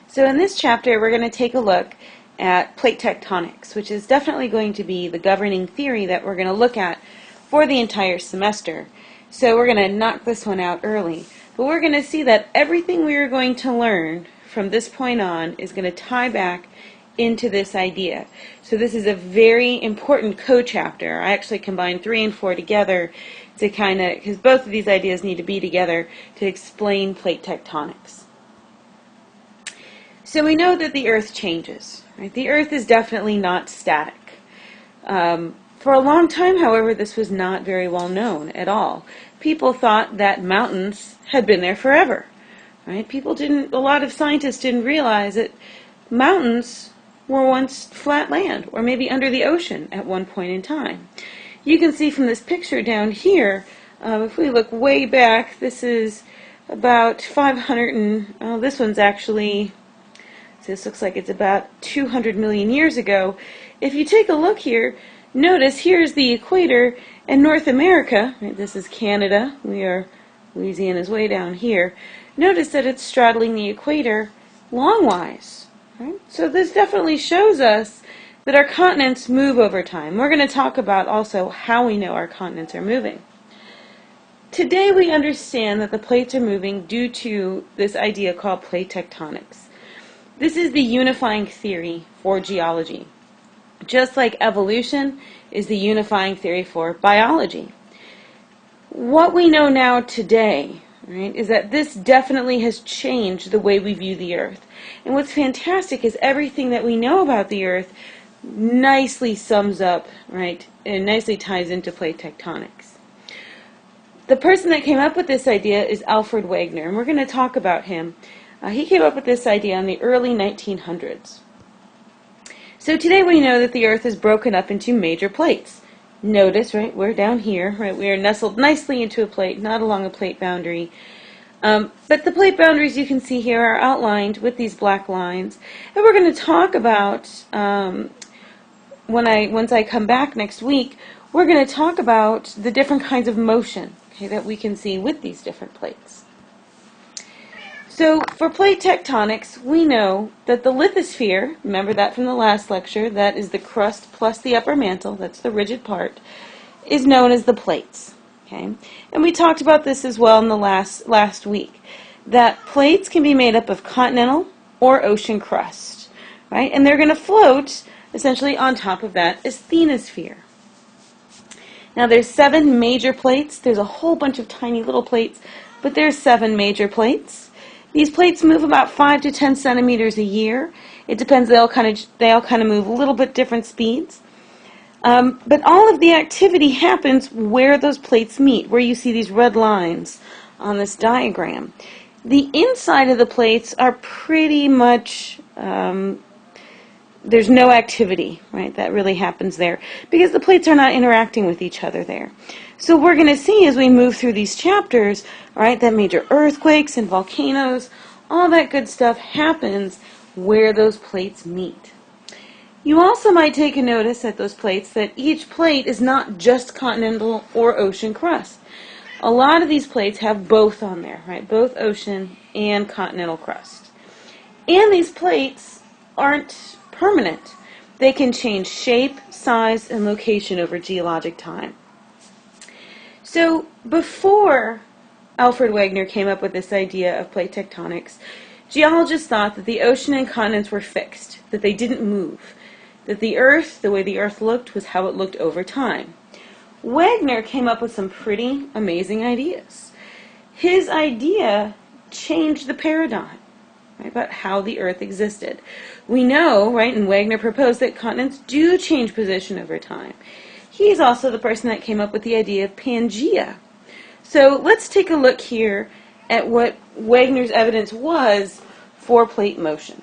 So in this chapter, we're going to take a look at plate tectonics, which is definitely going to be the governing theory that we're going to look at for the entire semester. So we're going to knock this one out early. But we're going to see that everything we are going to learn from this point on is going to tie back into this idea. So this is a very important co-chapter. I actually combined 3 and 4 together to because both of these ideas need to be together to explain plate tectonics. So we know that the Earth changes, right? The Earth is definitely not static. For a long time, however, this was not very well known at all. People thought that mountains had been there forever, right? A lot of scientists didn't realize that mountains were once flat land, or maybe under the ocean at one point in time. You can see from this picture down here, if we look way back, this is about 500 and, this one's actually, this looks like it's about 200 million years ago. If you take a look here, notice here's the equator, and North America, right, this is Canada, Louisiana's way down here. Notice that it's straddling the equator longwise. Right? So this definitely shows us that our continents move over time. We're going to talk about also how we know our continents are moving. Today we understand that the plates are moving due to this idea called plate tectonics. This is the unifying theory for geology, just like evolution is the unifying theory for biology. What we know now today, right, is that this definitely has changed the way we view the Earth. And what's fantastic is everything that we know about the Earth nicely sums up, right, and nicely ties into plate tectonics. The person that came up with this idea is Alfred Wegener, and we're going to talk about him. He came up with this idea in the early 1900s. So today we know that the Earth is broken up into major plates. Notice, right, we're down here, right, we are nestled nicely into a plate, not along a plate boundary. But the plate boundaries you can see here are outlined with these black lines. And we're going to talk about, once I come back next week, we're going to talk about the different kinds of motion, okay, that we can see with these different plates. So for plate tectonics, we know that the lithosphere, remember that from the last lecture, that is the crust plus the upper mantle, that's the rigid part, is known as the plates. Okay? And we talked about this as well in the last week, that plates can be made up of continental or ocean crust, right? And they're going to float essentially on top of that asthenosphere. Now there's 7 major plates. There's a whole bunch of tiny little plates, but there's 7 major plates. These plates move about 5 to 10 centimeters a year. It depends. They all kind of move a little bit different speeds. But all of the activity happens where those plates meet, where you see these red lines on this diagram. The inside of the plates are pretty much, there's no activity, right, that really happens there, because the plates are not interacting with each other there. So we're going to see as we move through these chapters, right, that major earthquakes and volcanoes, all that good stuff happens where those plates meet. You also might take a notice at those plates that each plate is not just continental or ocean crust. A lot of these plates have both on there, right? Both ocean and continental crust. And these plates aren't permanent. They can change shape, size, and location over geologic time. So before Alfred Wegener came up with this idea of plate tectonics, geologists thought that the ocean and continents were fixed, that they didn't move. That the Earth, the way the Earth looked, was how it looked over time. Wegener came up with some pretty amazing ideas. His idea changed the paradigm, right, about how the Earth existed. We know, right, and Wegener proposed that continents do change position over time. He's also the person that came up with the idea of Pangea. So let's take a look here at what Wegener's evidence was for plate motion.